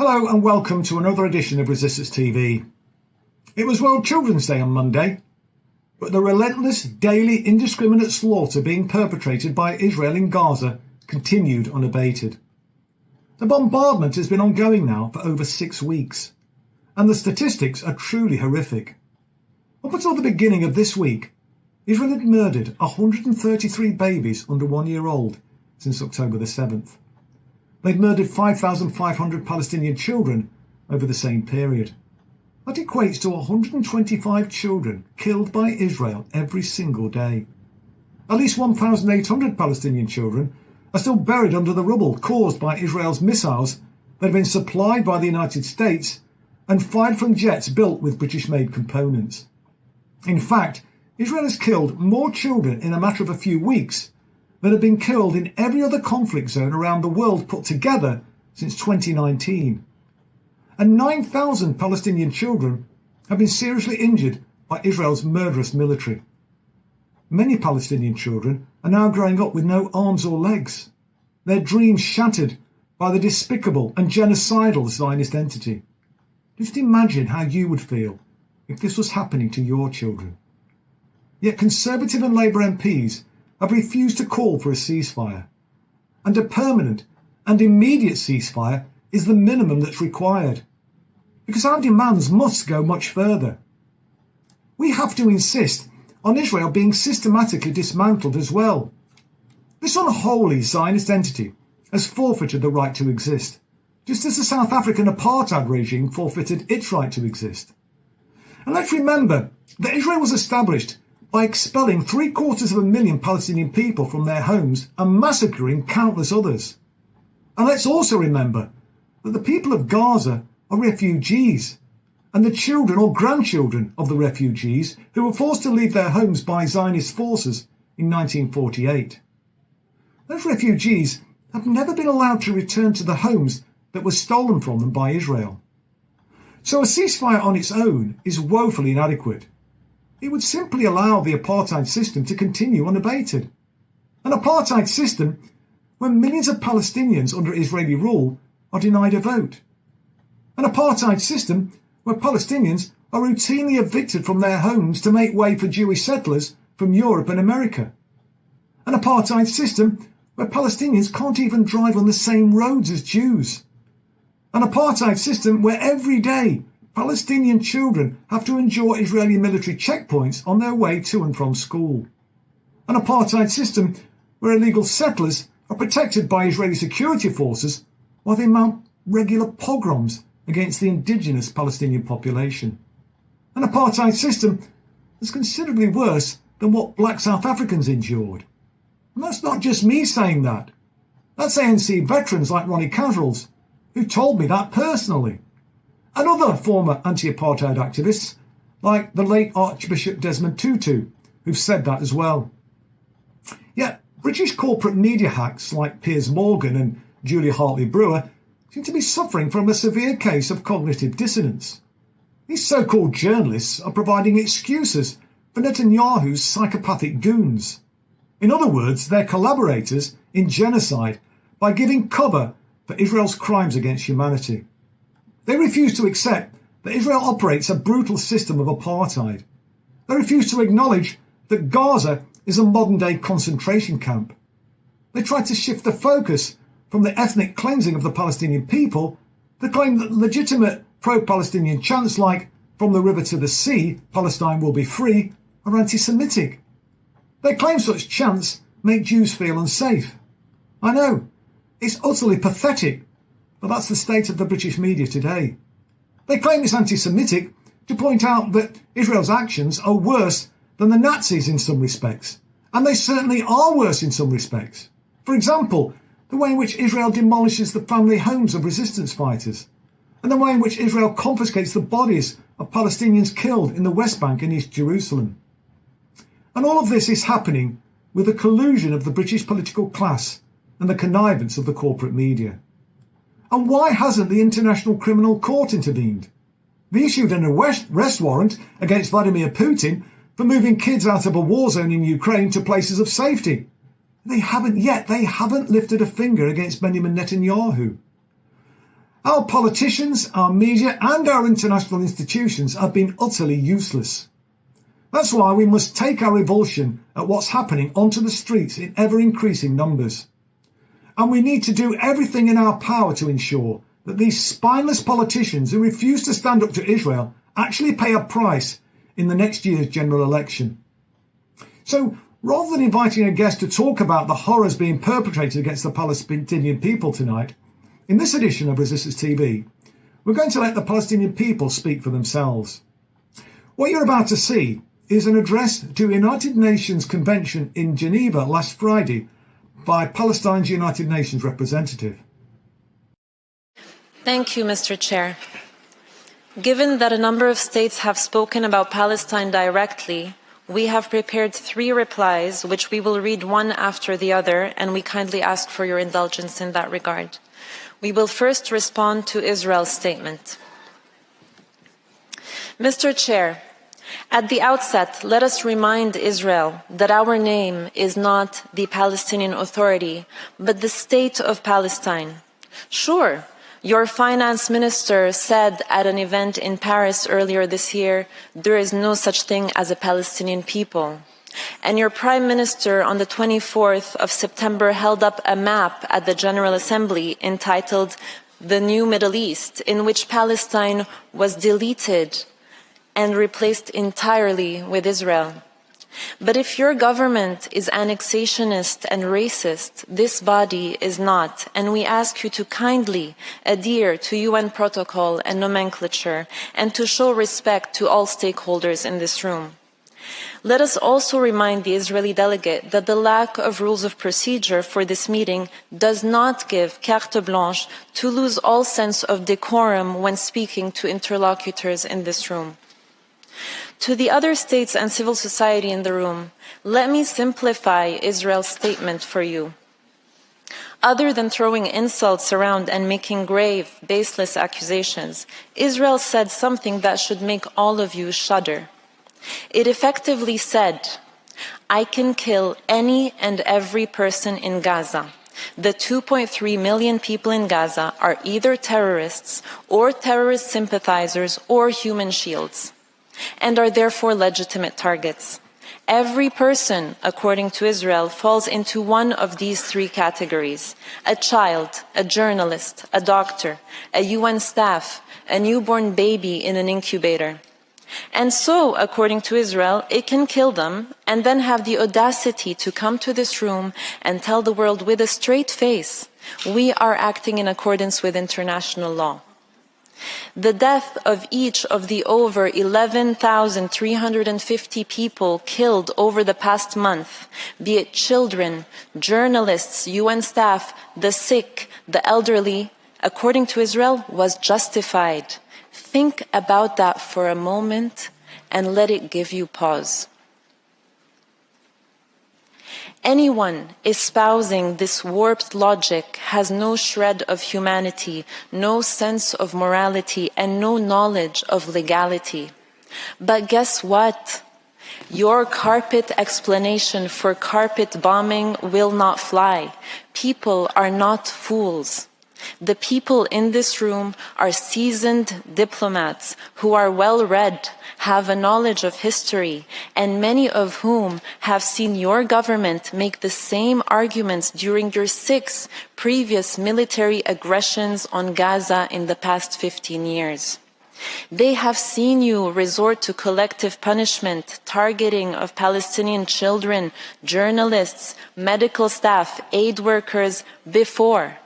Hello and welcome to another edition of Resistance TV. It was World Children's Day on Monday, but the relentless daily indiscriminate slaughter being perpetrated by Israel in Gaza continued unabated. The bombardment has been ongoing now for over 6 weeks, and the statistics are truly horrific. Up until the beginning of this week, Israel had murdered 133 babies under 1 year old since October the 7th. They'd murdered 5,500 Palestinian children over the same period. That equates to 125 children killed by Israel every single day. At least 1,800 Palestinian children are still buried under the rubble caused by Israel's missiles that have been supplied by the United States and fired from jets built with British-made components. In fact, Israel has killed more children in a matter of a few weeks that have been killed in every other conflict zone around the world put together since 2019. And 9,000 Palestinian children have been seriously injured by Israel's murderous military. Many Palestinian children are now growing up with no arms or legs, their dreams shattered by the despicable and genocidal Zionist entity. Just imagine how you would feel if this was happening to your children. Yet Conservative and Labour MPs have refused to call for a ceasefire, and a permanent and immediate ceasefire is the minimum that's required, because our demands must go much further. We have to insist on Israel being systematically dismantled as well. This unholy Zionist entity has forfeited the right to exist, just as the South African apartheid regime forfeited its right to exist. And let's remember that Israel was established by expelling 750,000 Palestinian people from their homes and massacring countless others. And let's also remember that the people of Gaza are refugees, and the children or grandchildren of the refugees who were forced to leave their homes by Zionist forces in 1948. Those refugees have never been allowed to return to the homes that were stolen from them by Israel. So a ceasefire on its own is woefully inadequate. It would simply allow the apartheid system to continue unabated. An apartheid system where millions of Palestinians under Israeli rule are denied a vote. An apartheid system where Palestinians are routinely evicted from their homes to make way for Jewish settlers from Europe and America. An apartheid system where Palestinians can't even drive on the same roads as Jews. An apartheid system where every day Palestinian children have to endure Israeli military checkpoints on their way to and from school. An apartheid system where illegal settlers are protected by Israeli security forces while they mount regular pogroms against the indigenous Palestinian population. An apartheid system that's considerably worse than what black South Africans endured. And that's not just me saying that. That's ANC veterans like Ronnie Casrels, who told me that personally. And other former anti-apartheid activists, like the late Archbishop Desmond Tutu, who've said that as well. Yet British corporate media hacks like Piers Morgan and Julia Hartley-Brewer seem to be suffering from a severe case of cognitive dissonance. These so-called journalists are providing excuses for Netanyahu's psychopathic goons. In other words, they're collaborators in genocide by giving cover for Israel's crimes against humanity. They refuse to accept that Israel operates a brutal system of apartheid. They refuse to acknowledge that Gaza is a modern-day concentration camp. They try to shift the focus from the ethnic cleansing of the Palestinian people to claim that legitimate pro-Palestinian chants like "From the river to the sea, Palestine will be free" are anti-Semitic. They claim such chants make Jews feel unsafe. I know, it's utterly pathetic, but that's the state of the British media today. They claim it's anti-Semitic to point out that Israel's actions are worse than the Nazis in some respects, and they certainly are worse in some respects. For example, the way in which Israel demolishes the family homes of resistance fighters, and the way in which Israel confiscates the bodies of Palestinians killed in the West Bank and East Jerusalem. And all of this is happening with the collusion of the British political class and the connivance of the corporate media. And why hasn't the International Criminal Court intervened? They issued an arrest warrant against Vladimir Putin for moving kids out of a war zone in Ukraine to places of safety. They haven't lifted a finger against Benjamin Netanyahu. Our politicians, our media and our international institutions have been utterly useless. That's why we must take our revulsion at what's happening onto the streets in ever-increasing numbers. And we need to do everything in our power to ensure that these spineless politicians who refuse to stand up to Israel actually pay a price in the next year's general election. So, rather than inviting a guest to talk about the horrors being perpetrated against the Palestinian people tonight, in this edition of Resistance TV, we're going to let the Palestinian people speak for themselves. What you're about to see is an address to a United Nations Convention in Geneva last Friday by Palestine's United Nations representative. Thank you, Mr. Chair. Given that a number of states have spoken about Palestine directly, we have prepared 3 replies, which we will read one after the other, and we kindly ask for your indulgence in that regard. We will first respond to Israel's statement. Mr. Chair, at the outset, let us remind Israel that our name is not the Palestinian Authority, but the State of Palestine. Sure, your finance minister said at an event in Paris earlier this year, there is no such thing as a Palestinian people. And your prime minister on the 24th of September held up a map at the General Assembly entitled The New Middle East, in which Palestine was deleted and replaced entirely with Israel. But if your government is annexationist and racist, this body is not, and we ask you to kindly adhere to UN protocol and nomenclature and to show respect to all stakeholders in this room. Let us also remind the Israeli delegate that the lack of rules of procedure for this meeting does not give carte blanche to lose all sense of decorum when speaking to interlocutors in this room. To the other states and civil society in the room, let me simplify Israel's statement for you. Other than throwing insults around and making grave, baseless accusations, Israel said something that should make all of you shudder. It effectively said, I can kill any and every person in Gaza. The 2.3 million people in Gaza are either terrorists or terrorist sympathizers or human shields, and are therefore legitimate targets. Every person, according to Israel, falls into one of these 3 categories: a child, a journalist, a doctor, a UN staff, a newborn baby in an incubator. And so, according to Israel, it can kill them and then have the audacity to come to this room and tell the world with a straight face, we are acting in accordance with international law. The death of each of the over 11,350 people killed over the past month, be it children, journalists, UN staff, the sick, the elderly, according to Israel, was justified. Think about that for a moment and let it give you pause. Anyone espousing this warped logic has no shred of humanity, no sense of morality, and no knowledge of legality. But guess what? Your carpet explanation for carpet bombing will not fly. People are not fools. The people in this room are seasoned diplomats who are well-read, have a knowledge of history, and many of whom have seen your government make the same arguments during your 6 previous military aggressions on Gaza in the past 15 years. They have seen you resort to collective punishment, targeting of Palestinian children, journalists, medical staff, aid workers before.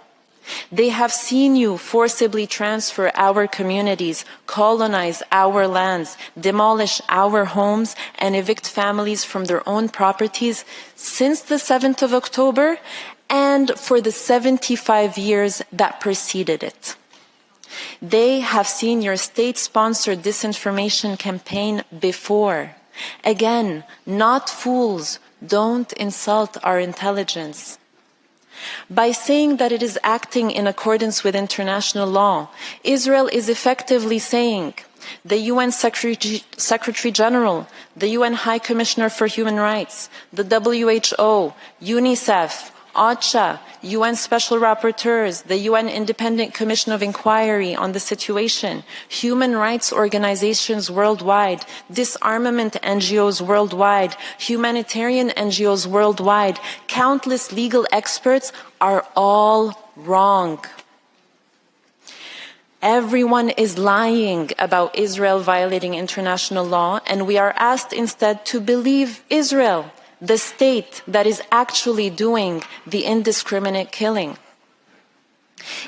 They have seen you forcibly transfer our communities, colonize our lands, demolish our homes, and evict families from their own properties since the 7th of October and for the 75 years that preceded it. They have seen your state-sponsored disinformation campaign before. Again, not fools, don't insult our intelligence. By saying that it is acting in accordance with international law, Israel is effectively saying the UN Secretary General, the UN High Commissioner for Human Rights, the WHO, UNICEF, OCHA, UN Special Rapporteurs, the UN Independent Commission of Inquiry on the Situation, human rights organizations worldwide, disarmament NGOs worldwide, humanitarian NGOs worldwide, countless legal experts are all wrong. Everyone is lying about Israel violating international law, and we are asked instead to believe Israel, the state that is actually doing the indiscriminate killing.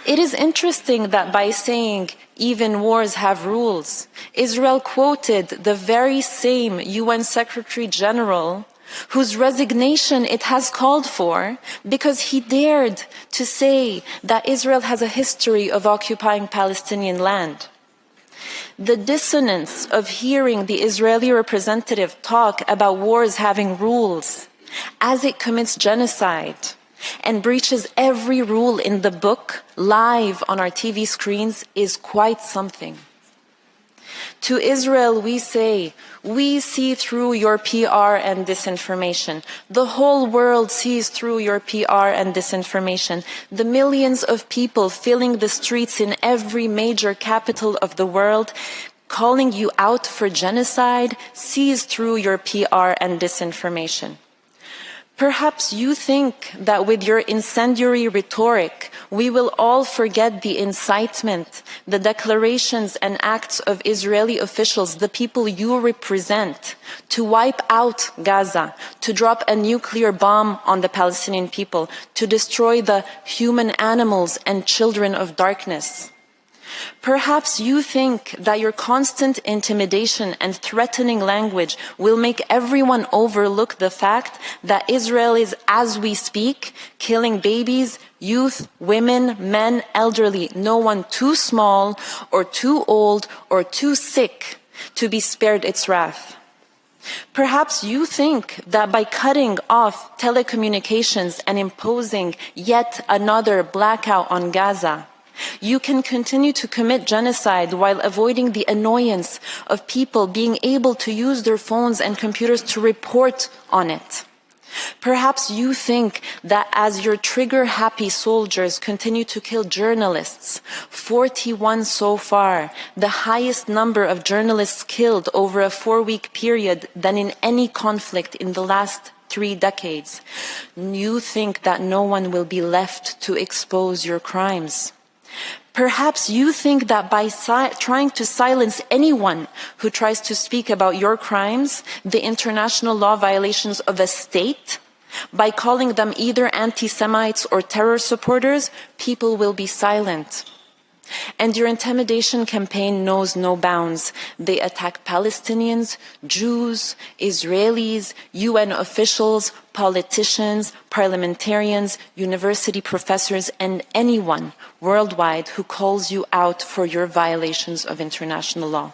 It is interesting that by saying even wars have rules, Israel quoted the very same UN Secretary General whose resignation it has called for because he dared to say that Israel has a history of occupying Palestinian land. The dissonance of hearing the Israeli representative talk about wars having rules as it commits genocide and breaches every rule in the book live on our TV screens is quite something. To Israel, we say, we see through your PR and disinformation. The whole world sees through your PR and disinformation. The millions of people filling the streets in every major capital of the world, calling you out for genocide, sees through your PR and disinformation. Perhaps you think that with your incendiary rhetoric, we will all forget the incitement, the declarations and acts of Israeli officials, the people you represent, to wipe out Gaza, to drop a nuclear bomb on the Palestinian people, to destroy the human animals and children of darkness. Perhaps you think that your constant intimidation and threatening language will make everyone overlook the fact that Israel is, as we speak, killing babies, youth, women, men, elderly, no one too small or too old or too sick to be spared its wrath. Perhaps you think that by cutting off telecommunications and imposing yet another blackout on Gaza, you can continue to commit genocide while avoiding the annoyance of people being able to use their phones and computers to report on it. Perhaps you think that as your trigger-happy soldiers continue to kill journalists, 41 so far, the highest number of journalists killed over a 4-week period than in any conflict in the last 3 decades, you think that no one will be left to expose your crimes. Perhaps you think that by trying to silence anyone who tries to speak about your crimes, the international law violations of a state, by calling them either anti-Semites or terror supporters, people will be silent. And your intimidation campaign knows no bounds. They attack Palestinians, Jews, Israelis, UN officials, politicians, parliamentarians, university professors, and anyone worldwide who calls you out for your violations of international law.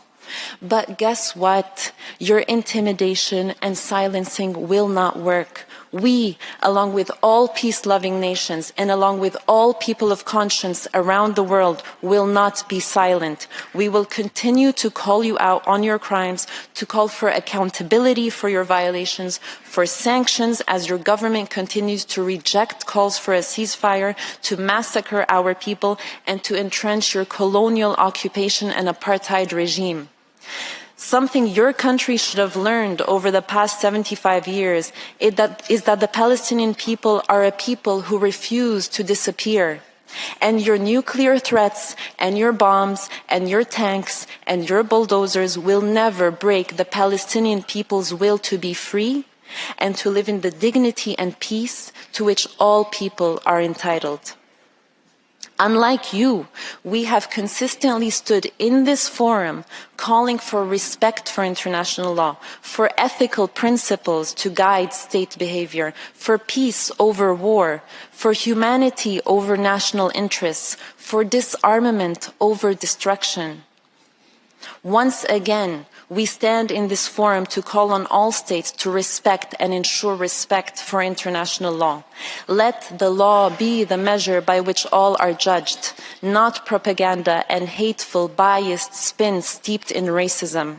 But guess what? Your intimidation and silencing will not work. We, along with all peace-loving nations and along with all people of conscience around the world, will not be silent. We will continue to call you out on your crimes, to call for accountability for your violations, for sanctions as your government continues to reject calls for a ceasefire, to massacre our people, and to entrench your colonial occupation and apartheid regime. Something your country should have learned over the past 75 years is that the Palestinian people are a people who refuse to disappear. And your nuclear threats and your bombs and your tanks and your bulldozers will never break the Palestinian people's will to be free and to live in the dignity and peace to which all people are entitled. Unlike you, we have consistently stood in this forum calling for respect for international law, for ethical principles to guide state behavior, for peace over war, for humanity over national interests, for disarmament over destruction. Once again, we stand in this forum to call on all states to respect and ensure respect for international law. Let the law be the measure by which all are judged, not propaganda and hateful, biased spin steeped in racism.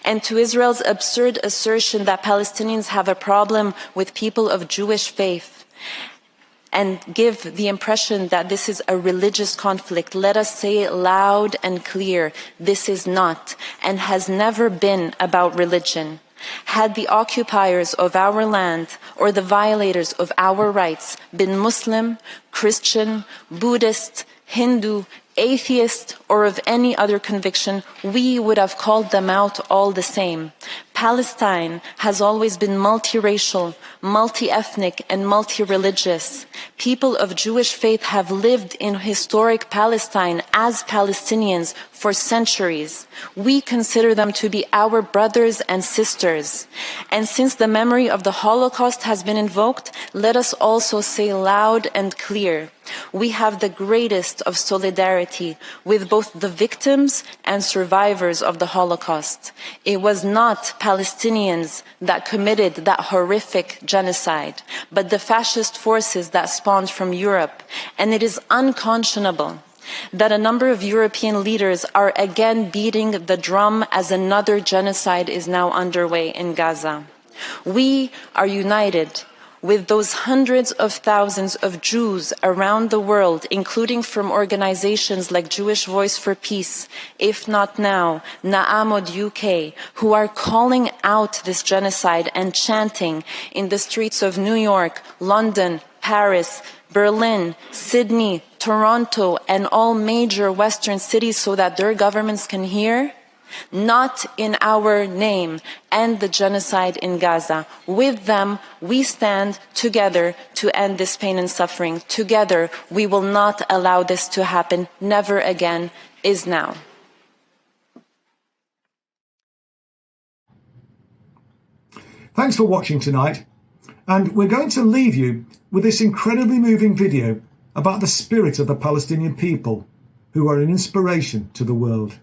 And to Israel's absurd assertion that Palestinians have a problem with people of Jewish faith, and give the impression that this is a religious conflict. Let us say loud and clear, this is not and has never been about religion. Had the occupiers of our land or the violators of our rights been Muslim, Christian, Buddhist, Hindu, atheist, or of any other conviction, we would have called them out all the same. Palestine has always been multiracial, multi-ethnic, and multi-religious. People of Jewish faith have lived in historic Palestine as Palestinians for centuries. We consider them to be our brothers and sisters. And since the memory of the Holocaust has been invoked, let us also say loud and clear, we have the greatest of solidarity with both the victims and survivors of the Holocaust. It was not Palestinians that committed that horrific genocide, but the fascist forces that spawned from Europe. And it is unconscionable that a number of European leaders are again beating the drum as another genocide is now underway in Gaza. We are united with those hundreds of thousands of Jews around the world, including from organizations like Jewish Voice for Peace, If Not Now, Na'amod UK, who are calling out this genocide and chanting in the streets of New York, London, Paris, Berlin, Sydney, Toronto, and all major Western cities so that their governments can hear. Not in our name, end the genocide in Gaza. With them, we stand together to end this pain and suffering. Together, we will not allow this to happen. Never again is now. Thanks for watching tonight. And we're going to leave you with this incredibly moving video about the spirit of the Palestinian people, who are an inspiration to the world.